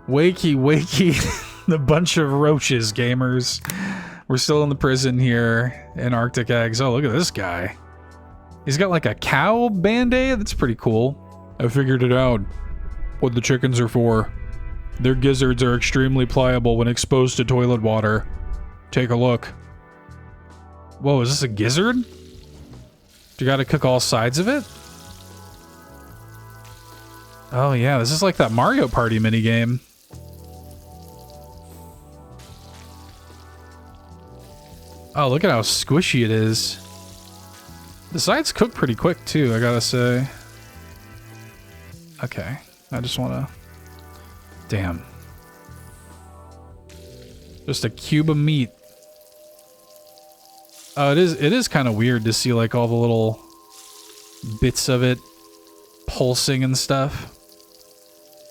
Wakey, wakey. The bunch of roaches, gamers. We're still in the prison here in Arctic Eggs. Oh, look at this guy. He's got like a cow band-aid. That's pretty cool. I figured it out. What the chickens are for. Their gizzards are extremely pliable when exposed to toilet water. Take a look. Whoa, is this a gizzard? You gotta cook all sides of it? Oh yeah, this is like that Mario Party minigame. Oh, look at how squishy it is. The sides cook pretty quick too, I gotta say. Okay, I just wanna... Damn. Just a cube of meat. Oh, it is kind of weird to see like all the little bits of it pulsing and stuff.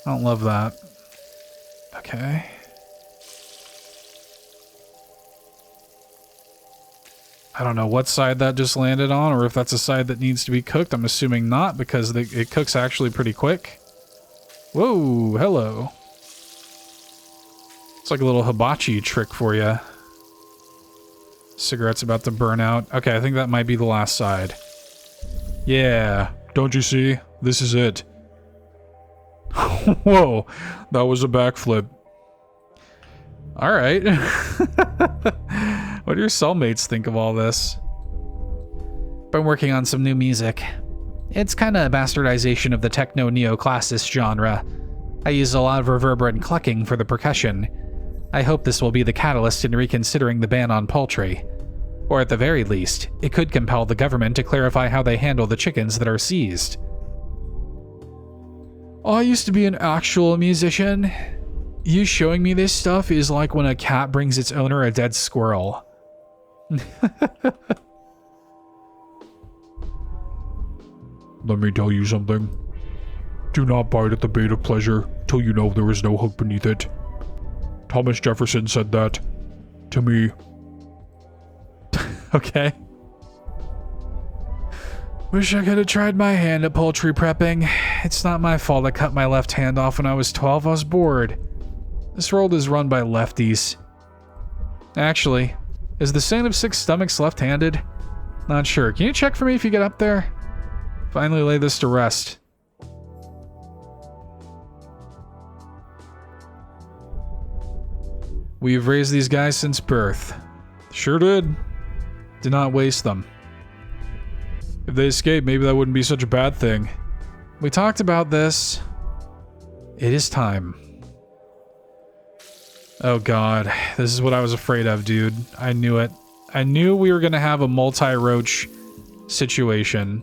I don't love that. Okay. I don't know what side that just landed on, or if that's a side that needs to be cooked. I'm assuming not, because it cooks actually pretty quick. Whoa, hello. It's like a little hibachi trick for you. Cigarette's about to burn out. Okay, I think that might be the last side. Yeah, don't you see? This is it. Whoa, that was a backflip. Alright. What do your cellmates think of all this? Been working on some new music. It's kinda a bastardization of the techno neoclassicist genre. I use a lot of reverberant clucking for the percussion. I hope this will be the catalyst in reconsidering the ban on poultry. Or at the very least, it could compel the government to clarify how they handle the chickens that are seized. I used to be an actual musician. You showing me this stuff is like when a cat brings its owner a dead squirrel. Let me tell you something. Do not bite at the bait of pleasure till you know there is no hook beneath it. Thomas Jefferson said that to me. Okay. Wish I could have tried my hand at poultry prepping. It's not my fault I cut my left hand off when I was 12. I was bored. This world is run by lefties. Actually, is the Saint of Six Stomachs left-handed? Not sure. Can you check for me if you get up there? Finally lay this to rest. We've raised these guys since birth. Sure did. Did not waste them. If they escaped, maybe that wouldn't be such a bad thing. We talked about this. It is time. Oh god, this is what I was afraid of, dude. I knew it. I knew we were gonna have a multi-roach situation.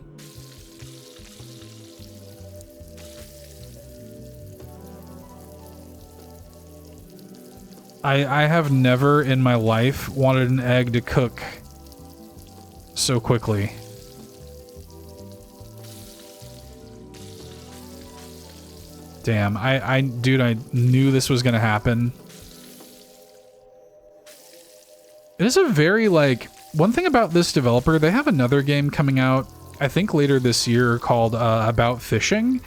I have never in my life wanted an egg to cook so quickly. Damn, dude, I knew this was gonna happen. It is a very, like, one thing about this developer, they have another game coming out, I think later this year, called About Fishing.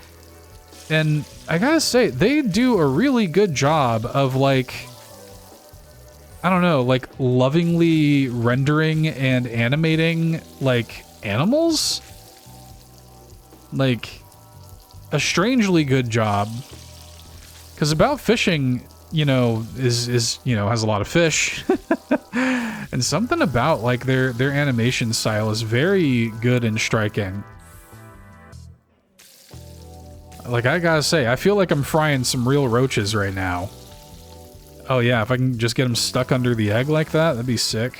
And I gotta say, they do a really good job of, like, I don't know, like, lovingly rendering and animating, like, animals? Like, a strangely good job. Because About Fishing, you know, is you know, has a lot of fish. And something about, like, their animation style is very good and striking. Like, I gotta say, I feel like I'm frying some real roaches right now. Oh yeah, if I can just get them stuck under the egg like that, that'd be sick.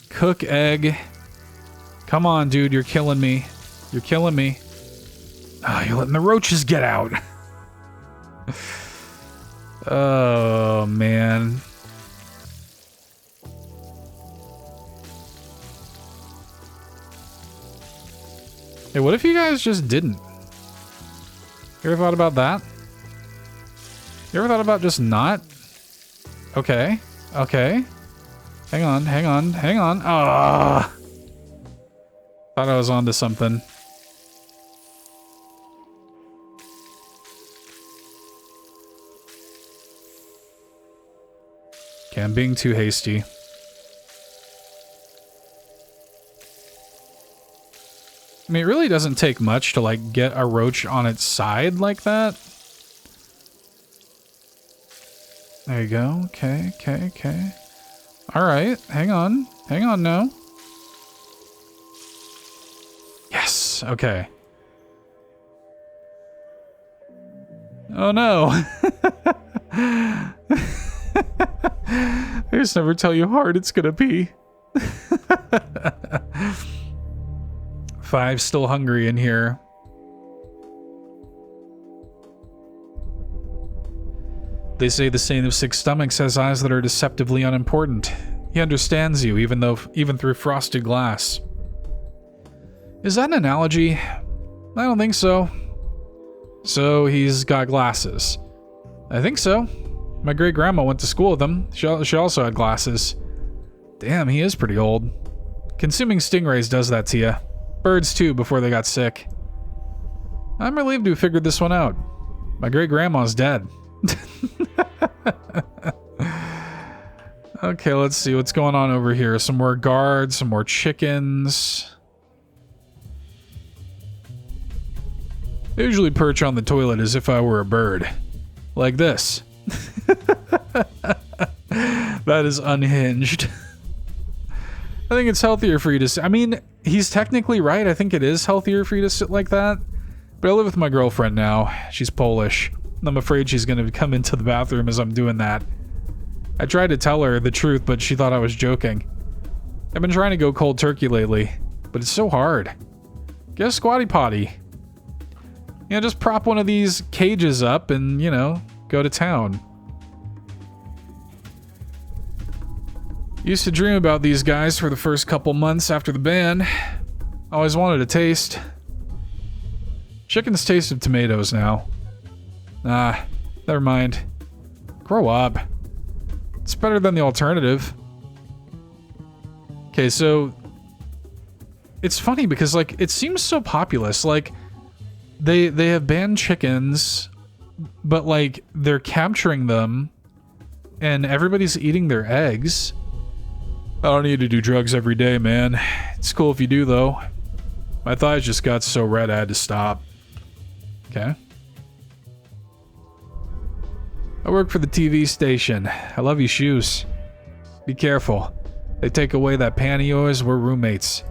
Cook egg. Come on, dude, you're killing me. You're killing me. Oh, you're letting the roaches get out. Oh, man. Hey, what if you guys just didn't? You ever thought about that? You ever thought about just not? Okay. Okay. Hang on, hang on, hang on. Ah! Thought I was onto something. Okay, I'm being too hasty. I mean, it really doesn't take much to, like, get a roach on its side like that. There you go. Okay, okay, okay. Alright, hang on. Hang on now. Yes, okay. Oh no. I just never tell you how hard it's gonna be. 5 still hungry in here. They say the saint of 6 stomachs has eyes that are deceptively unimportant. He understands you, even through frosted glass. Is that an analogy? I don't think so. So he's got glasses. I think so. My great-grandma went to school with him. She also had glasses. Damn, he is pretty old. Consuming stingrays does that to you. Birds too, before they got sick. I'm relieved we figured this one out. My great-grandma's dead. Okay, let's see what's going on over here. Some more guards, some more chickens. I usually perch on the toilet as if I were a bird. Like this. That is unhinged. I think it's healthier for you to sit. I mean, he's technically right. I think it is healthier for you to sit like that. But I live with my girlfriend now. She's Polish. And I'm afraid she's going to come into the bathroom as I'm doing that. I tried to tell her the truth, but she thought I was joking. I've been trying to go cold turkey lately, but it's so hard. Get a squatty potty. You know, just prop one of these cages up and, you know, go to town. Used to dream about these guys for the first couple months after the ban. Always wanted a taste. Chickens taste of tomatoes now. Ah, never mind. Grow up. It's better than the alternative. Okay, so it's funny because, like, it seems so populous. Like, they have banned chickens, but, like, they're capturing them and everybody's eating their eggs. I don't need to do drugs every day, man. It's cool if you do, though. My thighs just got so red I had to stop. Okay. I work for the TV station. I love your shoes. Be careful. They take away that pan of yours, we're roommates.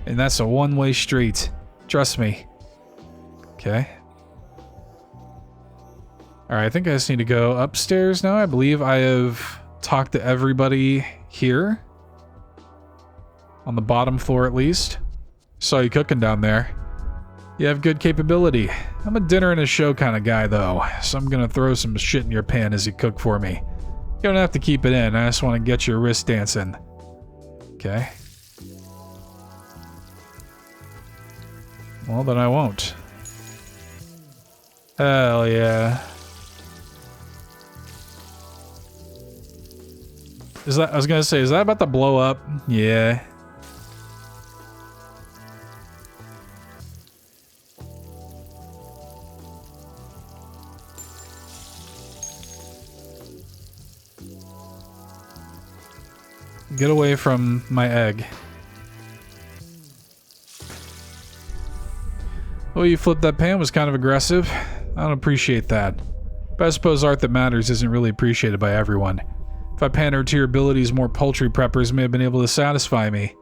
And that's a one-way street. Trust me. Okay. Alright, I think I just need to go upstairs now. I believe I have talked to everybody here. On the bottom floor, at least. Saw you cooking down there. You have good capability. I'm a dinner and a show kind of guy, though, so I'm gonna throw some shit in your pan as you cook for me. You don't have to keep it in, I just want to get your wrist dancing. Okay. Well, then I won't. Hell yeah. Is that, I was gonna say, is that about to blow up? Yeah. Get away from my egg. Well, you flipped that pan was kind of aggressive. I don't appreciate that. But I suppose art that matters isn't really appreciated by everyone. If I pandered to your abilities, more poultry preppers may have been able to satisfy me.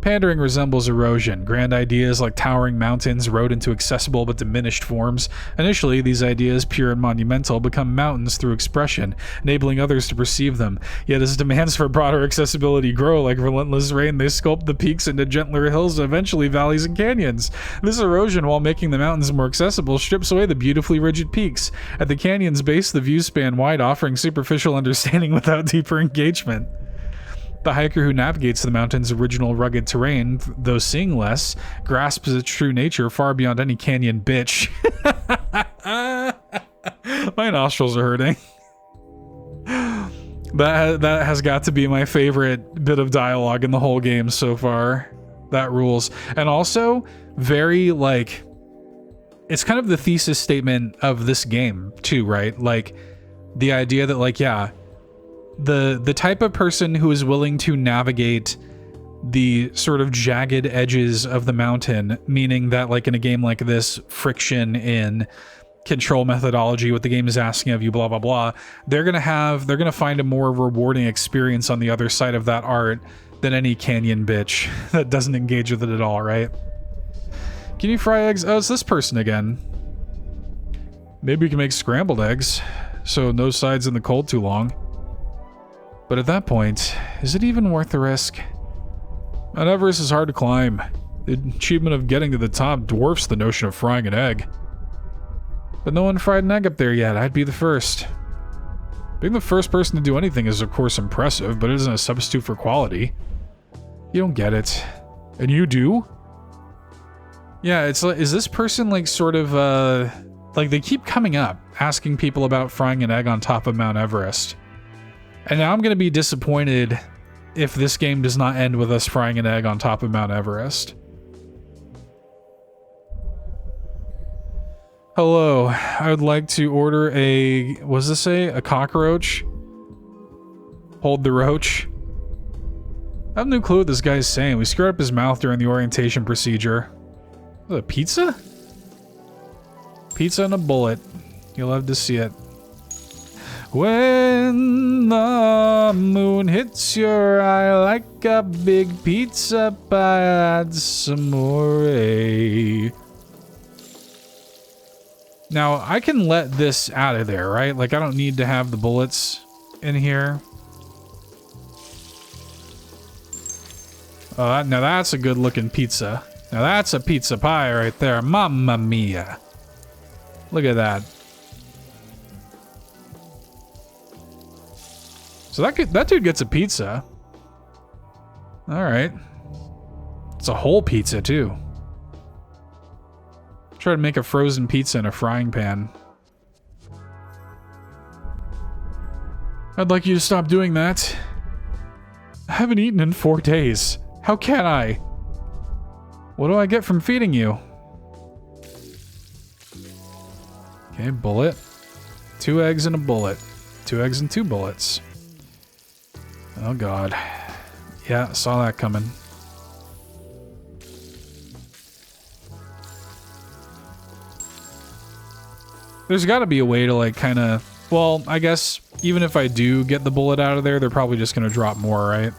Pandering resembles erosion. Grand ideas like towering mountains erode into accessible but diminished forms. Initially, these ideas, pure and monumental, become mountains through expression, enabling others to perceive them. Yet as demands for broader accessibility grow like relentless rain, they sculpt the peaks into gentler hills and eventually valleys and canyons. This erosion, while making the mountains more accessible, strips away the beautifully rigid peaks. At the canyon's base, the views span wide, offering superficial understanding without deeper engagement. The hiker who navigates the mountain's original rugged terrain, though seeing less, grasps its true nature far beyond any canyon bitch. My nostrils are hurting. That has got to be my favorite bit of dialogue in the whole game so far. That rules. And also, very, like, it's kind of the thesis statement of this game, too, right? Like, the idea that, like, yeah, the type of person who is willing to navigate the sort of jagged edges of the mountain, meaning that like in a game like this, friction in control methodology, what the game is asking of you, blah, blah, blah, they're going to find a more rewarding experience on the other side of that art than any canyon bitch that doesn't engage with it at all, right? Can you fry eggs? Oh, it's this person again. Maybe we can make scrambled eggs, so no sides in the cold too long. But at that point, is it even worth the risk? Mount Everest is hard to climb. The achievement of getting to the top dwarfs the notion of frying an egg. But no one fried an egg up there yet. I'd be the first. Being the first person to do anything is of course impressive, but it isn't a substitute for quality. You don't get it. And you do? Yeah, it's like, is this person like sort of, like they keep coming up, asking people about frying an egg on top of Mount Everest. And now I'm going to be disappointed if this game does not end with us frying an egg on top of Mount Everest. Hello, I would like to order a, what does this say? A cockroach? Hold the roach? I have no clue what this guy's saying. We screwed up his mouth during the orientation procedure. What, a pizza? Pizza and a bullet. You'll love to see it. When the moon hits your eye like a big pizza pie, add some more. Now, I can let this out of there, right? Like, I don't need to have the bullets in here. Oh, now that's a good looking pizza. Now that's a pizza pie right there. Mamma mia. Look at that. So that dude gets a pizza. All right. It's a whole pizza too. Try to make a frozen pizza in a frying pan. I'd like you to stop doing that. I haven't eaten in 4 days. How can I? What do I get from feeding you? Okay, bullet. 2 eggs and a bullet. 2 eggs and 2 bullets. Oh god. Yeah, saw that coming. There's got to be a way to like kind of, well, I guess even if I do get the bullet out of there, they're probably just going to drop more, right?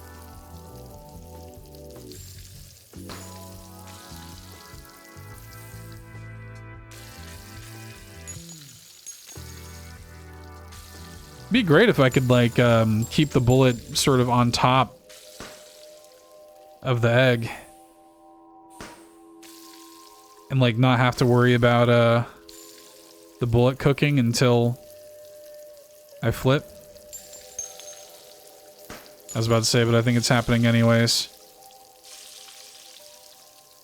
Be great if I could like keep the bullet sort of on top of the egg and like not have to worry about the bullet cooking until I flip. I was about to say, but I think it's happening anyways.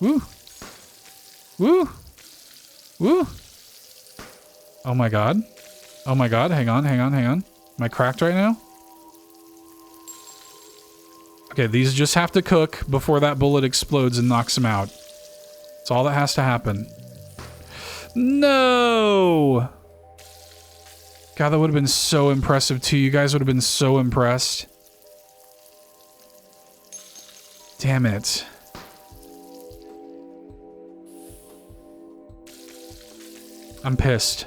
Woo! Woo! Woo! Oh my god. Oh my god, hang on, hang on, hang on. Am I cracked right now? Okay, these just have to cook before that bullet explodes and knocks them out. That's all that has to happen. No! God, that would have been so impressive too. You guys would have been so impressed. Damn it. I'm pissed.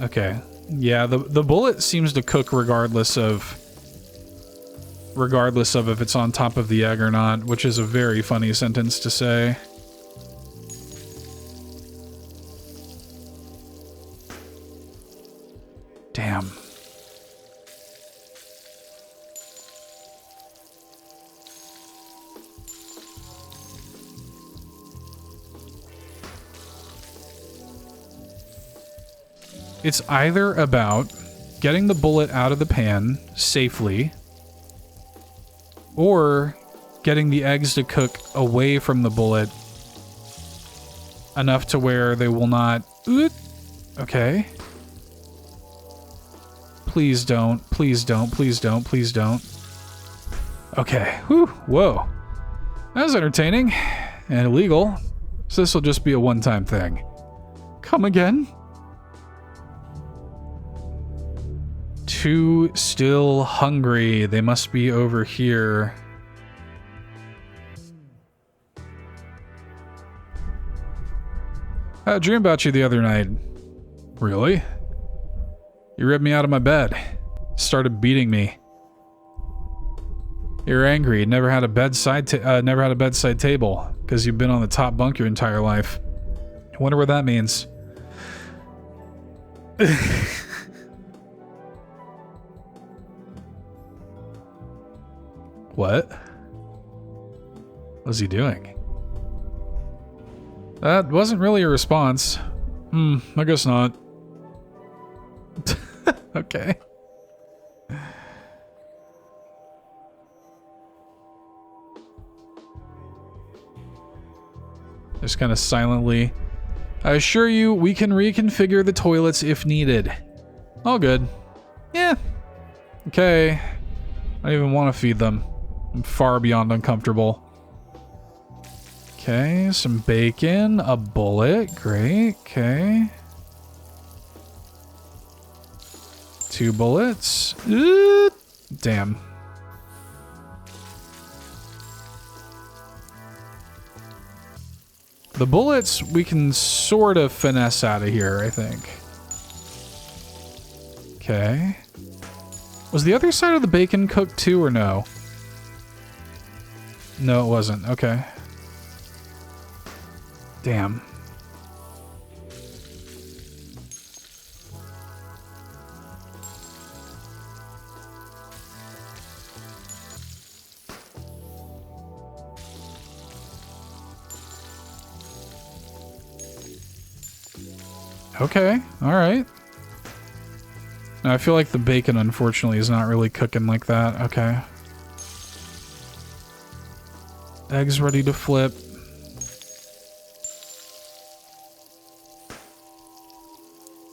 Okay. Yeah, the bullet seems to cook regardless of if it's on top of the egg or not, which is a very funny sentence to say. Damn. It's either about getting the bullet out of the pan safely or getting the eggs to cook away from the bullet enough to where they will not... Okay. Please don't. Please don't. Please don't. Please don't. Okay. Whew. Whoa. That was entertaining and illegal. So this will just be a one-time thing. Come again? two still hungry. They must be over here. I dreamed about you the other night. Really? You ripped me out of my bed. Started beating me. You're angry. Never had a bedside table because you've been on the top bunk your entire life. I wonder what that means. What? What's he doing? That wasn't really a response. I guess not. Okay. Just kind of silently. I assure you, we can reconfigure the toilets if needed. All good. Yeah. Okay. I don't even want to feed them. I'm far beyond uncomfortable. Okay, some bacon, a bullet. Great. Okay. 2 bullets. Damn. The bullets we can sort of finesse out of here, I think. Okay. Was the other side of the bacon cooked too or no? No, it wasn't. Okay. Damn. Okay, alright. Now I feel like the bacon, unfortunately, is not really cooking like that. Okay. Eggs ready to flip.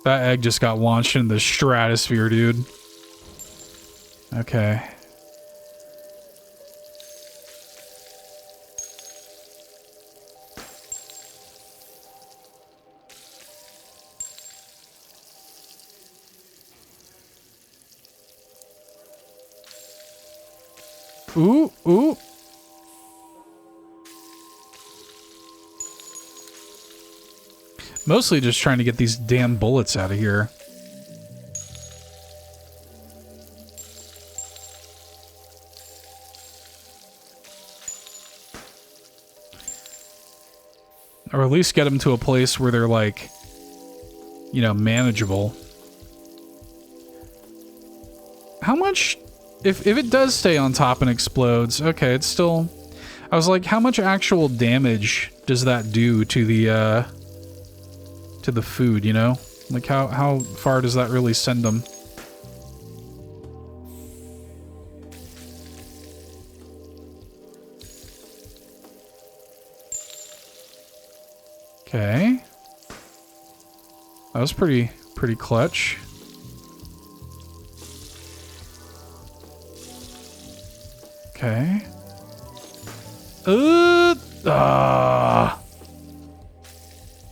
That egg just got launched into the stratosphere, dude. Okay. Ooh, ooh. Mostly just trying to get these damn bullets out of here. Or at least get them to a place where they're like, you know, manageable. How much... If it does stay on top and explodes, okay, it's still... I was like, how much actual damage does that do to the food, you know? Like, how far does that really send them? Okay. That was pretty clutch. Okay.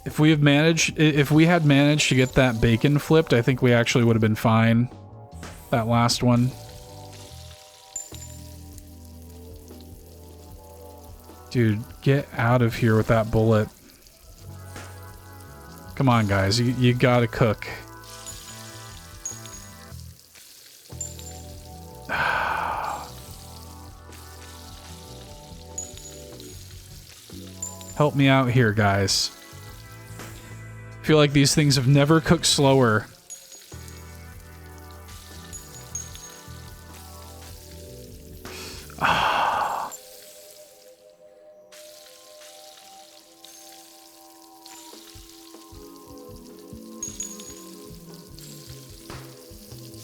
If we had managed to get that bacon flipped, I think we actually would have been fine. That last one. Dude, get out of here with that bullet. Come on, guys. You gotta cook. Help me out here, guys. I feel like these things have never cooked slower.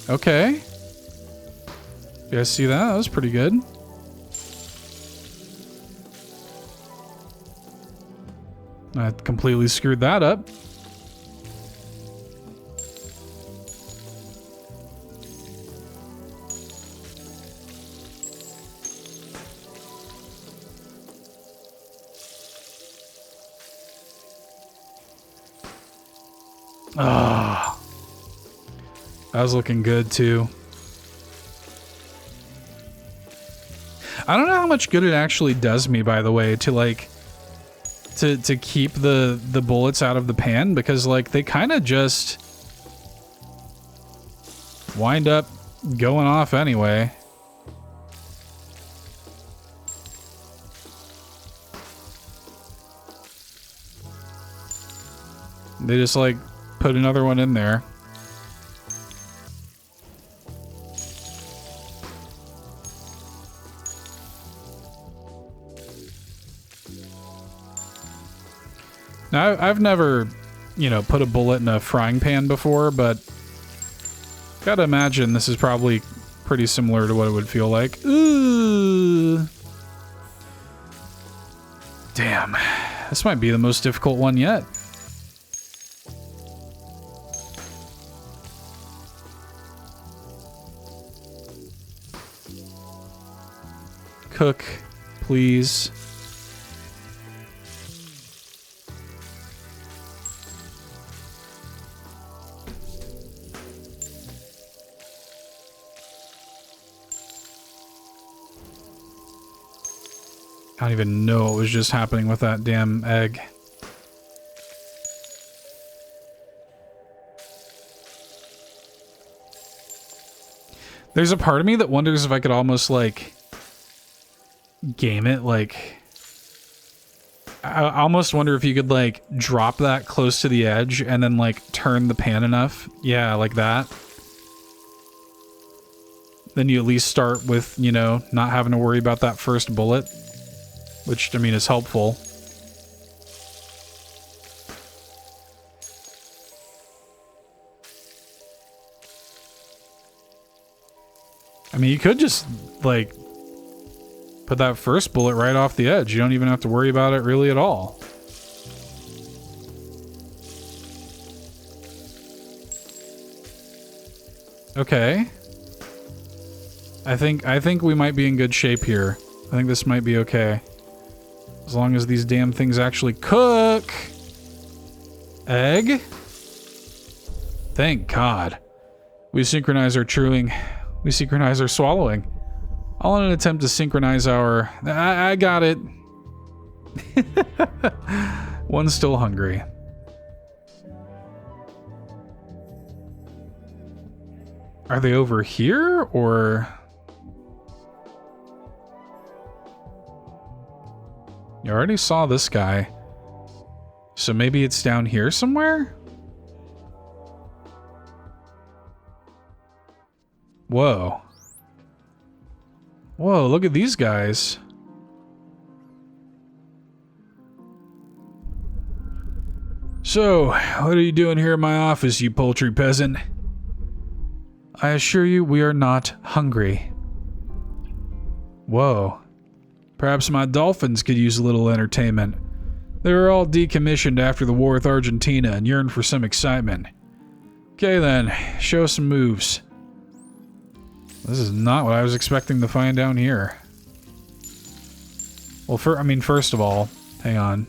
Okay. You guys see that? That was pretty good. I completely screwed that up. Ah, that was looking good too. I don't know how much good it actually does me, by the way, to like to keep the bullets out of the pan, because like they kind of just wind up going off anyway. They just like put another one in there. Now, I've never, you know, put a bullet in a frying pan before, but gotta imagine this is probably pretty similar to what it would feel like. Ooh. Damn. This might be the most difficult one yet. Cook, please. I don't even know what was just happening with that damn egg. There's a part of me that wonders if I could almost like game it, like I almost wonder if you could like drop that close to the edge and then like turn the pan enough. Yeah, like that. Then you at least start with, you know, not having to worry about that first bullet, which I mean is helpful. I mean, you could just like put that first bullet right off the edge. You don't even have to worry about it really at all. Okay. I think we might be in good shape here. I think this might be okay. As long as these damn things actually cook. Egg? Thank God. We synchronize our chewing. We synchronize our swallowing. All in an attempt to synchronize our... I got it. One's still hungry. Are they over here, or... You already saw this guy. So maybe it's down here somewhere? Whoa. Whoa, look at these guys. So, what are you doing here in my office, you poultry peasant? I assure you we are not hungry. Whoa. Perhaps my dolphins could use a little entertainment. They were all decommissioned after the war with Argentina and yearn for some excitement. Okay then, show some moves. This is not what I was expecting to find down here. Well, first of all, hang on.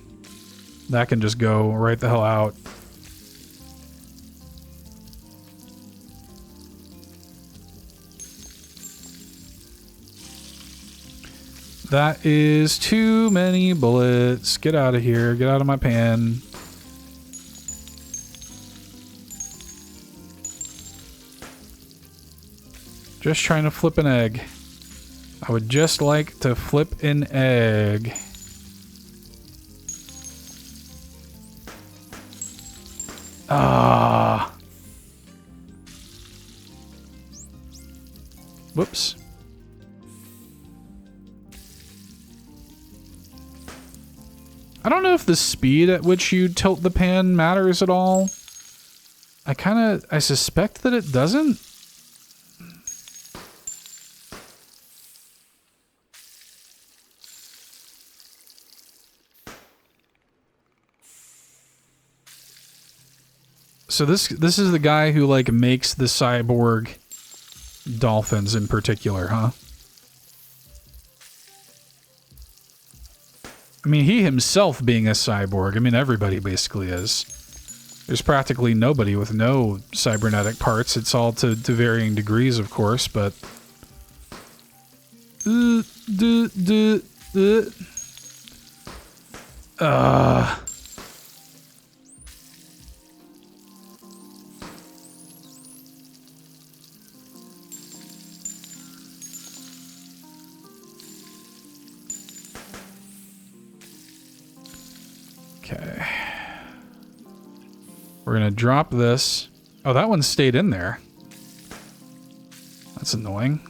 That can just go right the hell out. That is too many bullets. Get out of here. Get out of my pan. Just trying to flip an egg. I would just like to flip an egg. Ah. Whoops. I don't know if the speed at which you tilt the pan matters at all. I suspect that it doesn't. So this is the guy who like makes the cyborg dolphins in particular, huh? I mean, he himself being a cyborg, I mean, everybody basically is. There's practically nobody with no cybernetic parts. It's all to varying degrees, of course, but... Okay. We're gonna drop this. Oh, that one stayed in there. That's annoying.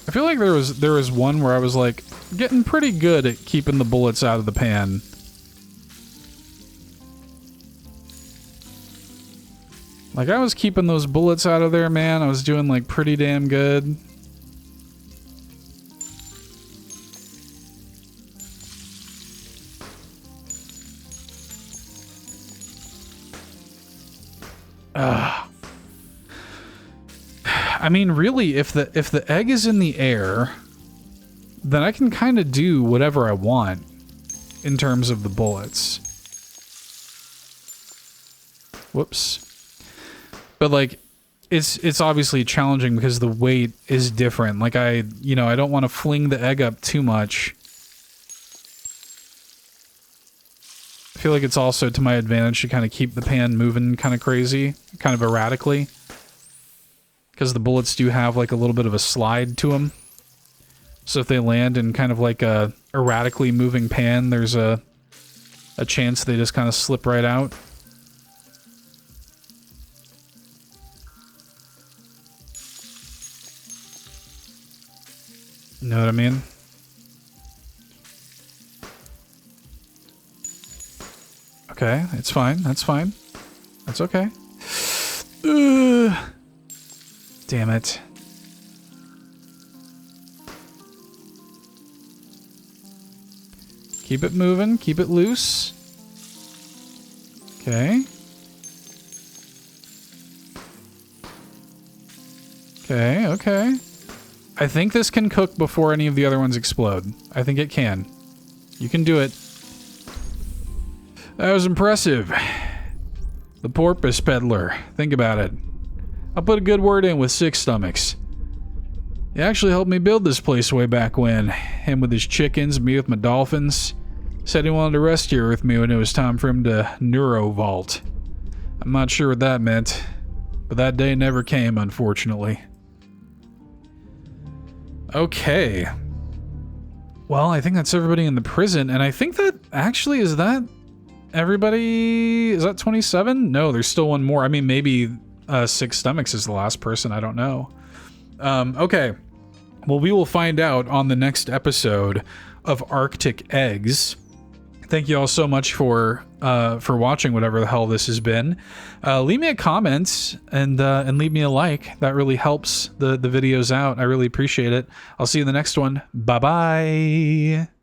I feel like there was one where I was like getting pretty good at keeping the bullets out of the pan. Like I was keeping those bullets out of there, man. I was doing like pretty damn good. I mean, really, if the egg is in the air, then I can kind of do whatever I want in terms of the bullets. Whoops. But like, it's obviously challenging because the weight is different. Like I don't want to fling the egg up too much. I feel like it's also to my advantage to kind of keep the pan moving kind of crazy, kind of erratically. Because the bullets do have like a little bit of a slide to them. So if they land in kind of like a erratically moving pan, there's a chance they just kind of slip right out. You know what I mean? Okay, it's fine. That's fine. That's okay. Damn it. Keep it moving. Keep it loose. Okay. Okay, okay. I think this can cook before any of the other ones explode. I think it can. You can do it. That was impressive. The porpoise peddler. Think about it. I'll put a good word in with Six Stomachs. He actually helped me build this place way back when. Him with his chickens, me with my dolphins. Said he wanted to rest here with me when it was time for him to neurovault. I'm not sure what that meant, but that day never came, unfortunately. Okay. Well, I think that's everybody in the prison, and I think that actually is that everybody. Is that 27? No, there's still one more. I mean, maybe Six Stomachs is the last person. I don't know. Okay. Well, we will find out on the next episode of Arctic Eggs. Thank you all so much for watching whatever the hell this has been. Leave me a comment and leave me a like. That really helps the videos out. I really appreciate it. I'll see you in the next one. Bye-bye.